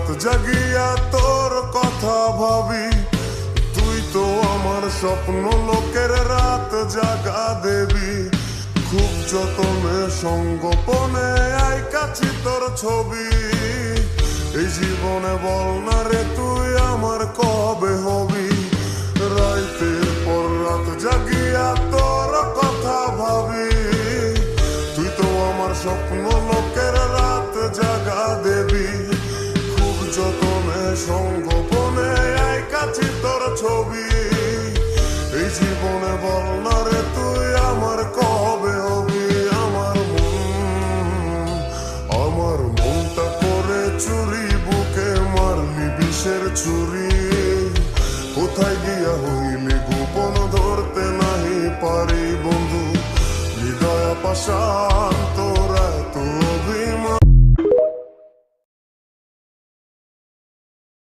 রাত জাগিয়া তোর কথা ভাবি, তুই তো আমার স্বপ্ন লোকের রাত জাগা দেবী। খুব যতনে সঙ্গোপনে আইকাছি তোর ছবি, এই জীবনে বল না রে তুই আমার কবে হবি। রাইতের পর রাত জাগিয়া তোর কথা ভাবি, তুই তো আমার স্বপ্ন লোকের রাত জাগা দেবী। খুব যতনে সঙ্গোপনে আইকাছি তোর ছবি, এই জীবনে বল না রে তুই আমার কবে হবি। আমার মনটা করে চুরি, বুকে মারলি বিষের ছুরি। কোথায় গিয়া হইলি গোপন ধরতে নাহি পারি বন্ধু, হৃদয় পাশা